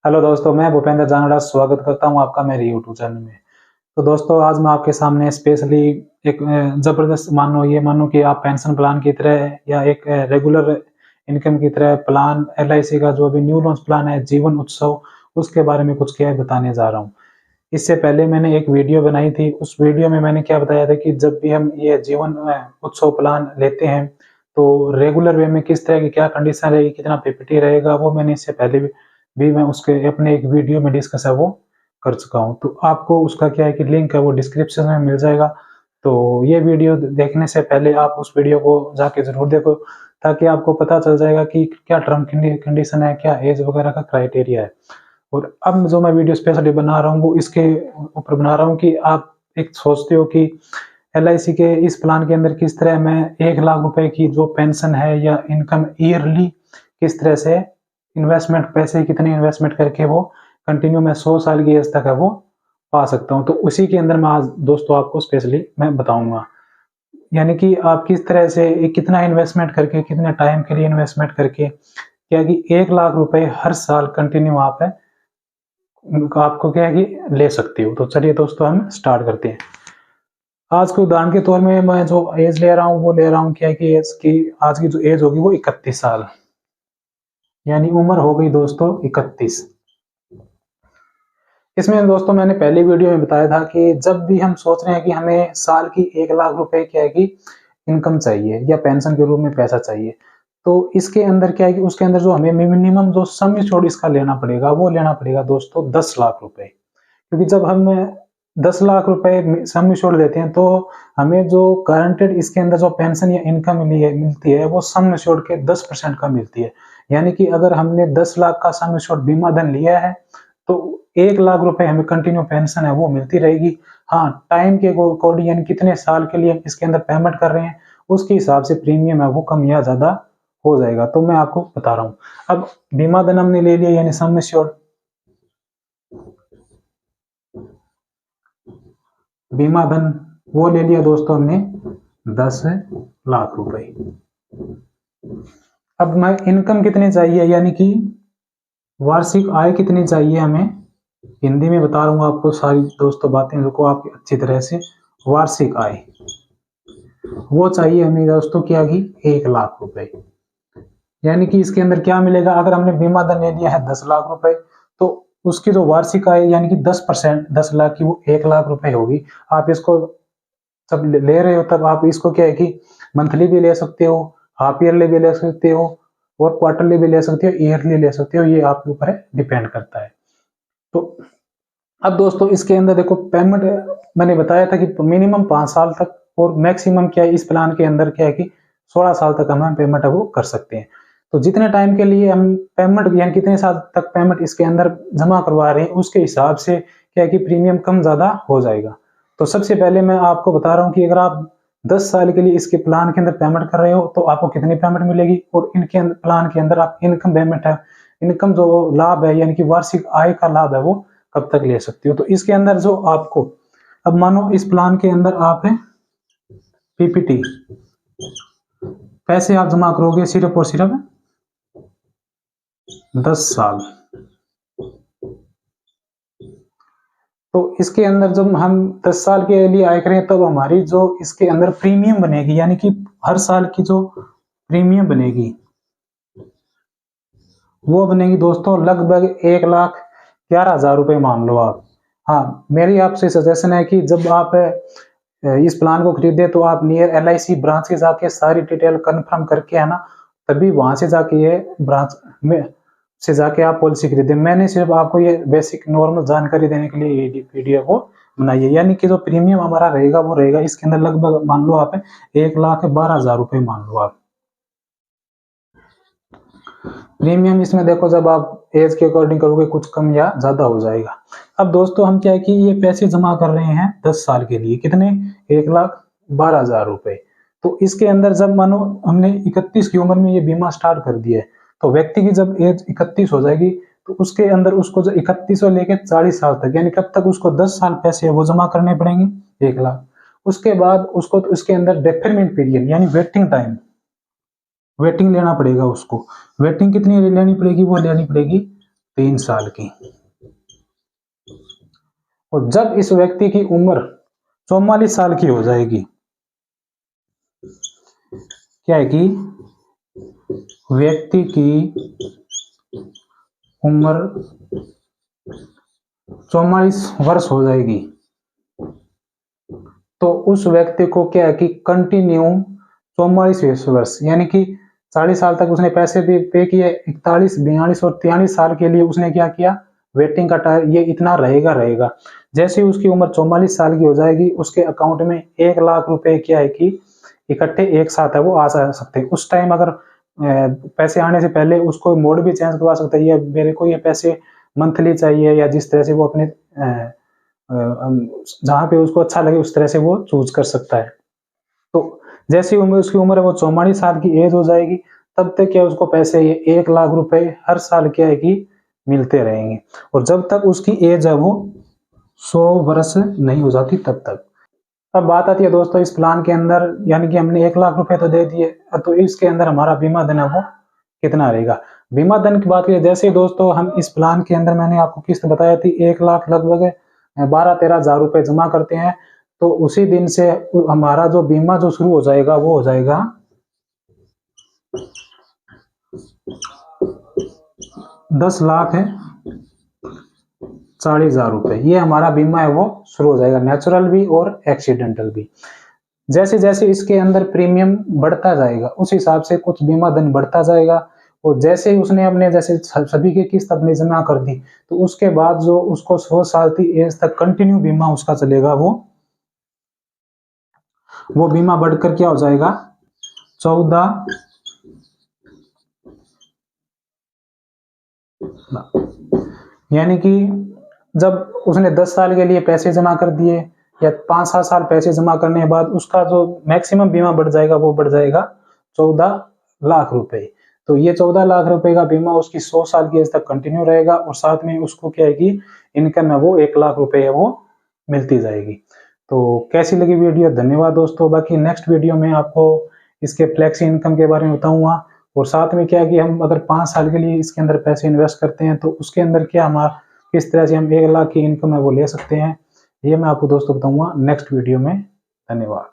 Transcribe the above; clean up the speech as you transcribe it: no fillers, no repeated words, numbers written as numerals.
Hello दोस्तों, मैं भूपेंद्र जांगड़ा स्वागत करता हूं आपका मेरे यूट्यूब चैनल में। तो दोस्तों, आज मैं आपके सामने स्पेशली एक जबरदस्त मानो कि आप पेंशन प्लान की तरह या एक रेगुलर इनकम की तरह प्लान एलआईसी का जो अभी न्यू लॉन्च प्लान है जीवन उत्सव, उसके बारे में कुछ क्या बताने जा रहा हूँ। इससे पहले मैंने एक वीडियो बनाई थी। उस वीडियो में मैंने क्या बताया था कि जब भी हम ये जीवन उत्सव प्लान लेते हैं तो रेगुलर वे में किस तरह की क्या कंडीशन रहेगी, कितना पीपीटी रहेगा, वो मैंने इससे पहले भी मैं उसके अपने एक वीडियो में डिस्कस है वो कर चुका हूँ। तो आपको उसका क्या है कि लिंक है वो डिस्क्रिप्शन में मिल जाएगा। तो ये वीडियो देखने से पहले आप उस वीडियो को जाके जरूर देखो, ताकि आपको पता चल जाएगा कि क्या टर्म कंडीशन है, क्या एज वगैरह का क्राइटेरिया है। और अब जो मैं वीडियो स्पेशली बना रहा हूँ वो इसके ऊपर बना रहा हूँ कि आप एक सोचते हो कि एलआईसी के इस प्लान के अंदर किस तरह मैं 1 लाख रुपए की जो पेंशन है या इनकम ईयरली किस तरह से इन्वेस्टमेंट, पैसे कितने इन्वेस्टमेंट करके वो कंटिन्यू मैं 100 साल की एज तक है वो पा सकता हूँ। तो उसी के अंदर मैं आज दोस्तों आपको स्पेशली मैं बताऊंगा, यानी कि आप किस तरह से कितना इन्वेस्टमेंट करके, कितने टाइम के लिए इन्वेस्टमेंट करके क्या कि 1 लाख रुपए हर साल कंटिन्यू आप है आपको क्या है कि ले सकती हो। तो चलिए दोस्तों, हम स्टार्ट करते हैं। आज के उदाहरण के तौर में मैं जो एज ले रहा हूँ वो ले रहा हूँ क्या है कि एज की आज की जो एज होगी वो 31 साल, यानी उम्र हो गई दोस्तों 31। इसमें दोस्तों मैंने पहले वीडियो में बताया था कि जब भी हम सोच रहे हैं कि हमें साल की 1 लाख रुपए क्या है कि इनकम चाहिए या पेंशन के रूप में पैसा चाहिए, तो इसके अंदर क्या है कि उसके अंदर जो हमें मिनिमम जो सम एश्योर्ड इसका लेना पड़ेगा वो लेना पड़ेगा दोस्तों 10 लाख रुपए। क्योंकि जब हम 10 लाख रुपए सम एश्योर्ड लेते हैं तो हमें जो गारंटेड इसके अंदर जो पेंशन या इनकम मिलती है वो सम एश्योर्ड के 10% का मिलती है। यानी कि अगर हमने 10 लाख का सम एश्योर्ड बीमा धन लिया है तो 1 लाख रुपए हमें कंटिन्यू पेंशन है वो मिलती रहेगी। हाँ, टाइम के अकॉर्डिंग यानी कितने साल के लिए इसके अंदर पेमेंट कर रहे हैं उसके हिसाब से प्रीमियम है वो कम या ज्यादा हो जाएगा। तो मैं आपको बता रहा हूँ। अब बीमा धन हमने ले लिया यानी सम एश्योर्ड, बीमा धन वो ले लिया दोस्तों हमने 10 लाख रुपए। अब मैं इनकम कितनी चाहिए यानी कि वार्षिक आय कितनी चाहिए हमें, हिंदी में बता रहा हूँ आपको सारी दोस्तों बातें जो को आप अच्छी तरह से। वार्षिक आय वो चाहिए हमें दोस्तों क्या की 1 लाख रुपए। यानी कि इसके अंदर क्या मिलेगा, अगर हमने बीमा धन ले लिया है 10 लाख रुपए तो उसकी जो वार्षिक आय यानी कि 10%, 10 लाख की वो 1 लाख रुपए होगी। आप इसको जब ले रहे हो तब आप इसको क्या है कि मंथली भी ले सकते हो, हाफ ईयरली भी ले सकते हो और क्वार्टरली भी ले सकते हो, ईयरली ले सकते हो, ये आपके ऊपर है, डिपेंड करता है। तो अब दोस्तों इसके अंदर देखो पेमेंट मैंने बताया था कि मिनिमम 5 साल तक और मैक्सिमम क्या है इस प्लान के अंदर क्या है कि 16 साल तक हम पेमेंट है वो कर सकते हैं। तो जितने टाइम के लिए हम पेमेंट यानी कितने साल तक पेमेंट इसके अंदर जमा करवा रहे हैं उसके हिसाब से क्या है कि प्रीमियम कम ज्यादा हो जाएगा। तो सबसे पहले मैं आपको बता रहा हूँ कि अगर आप 10 साल के लिए इसके प्लान के अंदर पेमेंट कर रहे हो तो आपको कितनी पेमेंट मिलेगी, और इनके प्लान के अंदर आप इनकम पेमेंट है, इनकम जो लाभ है यानी कि वार्षिक आय का लाभ है वो कब तक ले सकते हो। तो इसके अंदर जो आपको, अब मानो इस प्लान के अंदर आप है पीपीटी पैसे आप जमा करोगे सिर्फ और सिर्फ 10 साल। तो इसके अंदर जब हम 10 साल के लिए आय करें तब हमारी जो इसके अंदर प्रीमियम बनेगी यानी कि हर साल की जो प्रीमियम बनेगी वो बनेगी दोस्तों लगभग 1,11,000 रुपए मान लो आप। हाँ, मेरी आपसे सजेशन है कि जब आप इस प्लान को खरीदे तो आप नियर एलआईसी ब्रांच के जाके सारी डिटेल कंफर्म करके है ना, तभी वहां से जाके ये ब्रांच में से जाके आप पॉलिसी खरीदे। मैंने सिर्फ आपको ये बेसिक नॉर्मल जानकारी देने के लिए ये वीडियो को बनाई है। यानी कि जो प्रीमियम हमारा रहेगा वो रहेगा इसके अंदर लगभग मान लो आप 1,12,000 रुपए मान लो आप प्रीमियम। इसमें देखो जब आप एज के अकॉर्डिंग करोगे कुछ कम या ज्यादा हो जाएगा। अब दोस्तों हम क्या है कि ये पैसे जमा कर रहे हैं 10 साल के लिए, कितने, 1,12,000 रुपए। तो इसके अंदर जब मानो हमने 31 की उम्र में ये बीमा स्टार्ट कर दिया है तो व्यक्ति की जब एज 31 हो जाएगी तो उसके अंदर उसको जो 31 से लेकर 40 साल तक यानी कब तक उसको 10 साल पैसे वो जमा करने पड़ेंगे 1 लाख। उसके बाद उसको तो इसके अंदर डेफरमेंट पीरियड यानी वेटिंग टाइम, वेटिंग लेना पड़ेगा उसको। वेटिंग कितनी लेनी पड़ेगी, वो लेनी पड़ेगी 3 साल की। और जब इस व्यक्ति की उम्र 44 साल की हो जाएगी, क्या है कि व्यक्ति की उम्र 44 वर्ष हो जाएगी, तो उस व्यक्ति को क्या है कि कंटिन्यू 44 वर्ष यानी कि 40 साल तक उसने पैसे भी पे किए, 41, 42 और 43 साल के लिए उसने क्या किया, वेटिंग का टाइम ये इतना रहेगा। जैसे ही उसकी उम्र 44 साल की हो जाएगी, उसके अकाउंट में 1 लाख रुपए क्या है कि इकट्ठे एक साथ है वो आ सकते हैं। उस टाइम अगर पैसे आने से पहले उसको मोड भी चेंज करवा सकता है, ये मेरे को ये पैसे मंथली चाहिए, या जिस तरह से वो अपने जहां पे उसको अच्छा लगे उस तरह से वो चूज कर सकता है। तो जैसी उम्र उसकी उम्र वो 44 साल की एज हो जाएगी, तब तक क्या उसको पैसे ये 1 लाख रुपए हर साल क्या है कि मिलते रहेंगे, और जब तक उसकी एज है वो 100 वर्ष नहीं हो जाती तब तक। अब बात आती है दोस्तों इस प्लान के अंदर, यानी कि हमने 1 लाख रुपए तो दे दिए, तो इसके अंदर हमारा बीमा धन है वो कितना रहेगा। बीमा धन की बात करें, जैसे दोस्तों हम इस प्लान के अंदर मैंने आपको किस्त बताया थी 1 लाख लगभग 12-13 हजार रुपए जमा करते हैं, तो उसी दिन से हमारा जो बीमा जो शुरू हो जाएगा वो हो जाएगा 10,40,000 रुपए। ये हमारा बीमा है वो शुरू हो जाएगा, नेचुरल भी और एक्सीडेंटल भी। जैसे जैसे इसके अंदर प्रीमियम बढ़ता जाएगा उस हिसाब से कुछ बीमा धन बढ़ता जाएगा, और जैसे ही उसने अपने जैसे सभी की किस्त अपनी जमा कर दी, तो उसके बाद जो उसको 100 साल की एज तक कंटिन्यू बीमा उसका चलेगा, वो बीमा बढ़कर क्या हो जाएगा 14, यानी कि जब उसने 10 साल के लिए पैसे जमा कर दिए या 5-7 साल पैसे जमा करने के बाद उसका जो मैक्सिमम बीमा बढ़ जाएगा वो बढ़ जाएगा 14 लाख रुपए। तो ये 14 लाख रुपए का बीमा उसकी 100 साल की एज तक कंटिन्यू रहेगा, और साथ में उसको क्या है कि इनकम है वो 1 लाख रुपए है वो मिलती जाएगी। तो कैसी लगी वीडियो, धन्यवाद दोस्तों। बाकी नेक्स्ट वीडियो में आपको इसके फ्लेक्सी इनकम के बारे में बताऊंगा, और साथ में क्या है कि हम अगर 5 साल के लिए इसके अंदर पैसे इन्वेस्ट करते हैं तो उसके अंदर क्या हमारा किस तरह से हम 1 लाख की इनकम है वो ले सकते हैं, ये मैं आपको दोस्तों बताऊंगा नेक्स्ट वीडियो में। धन्यवाद।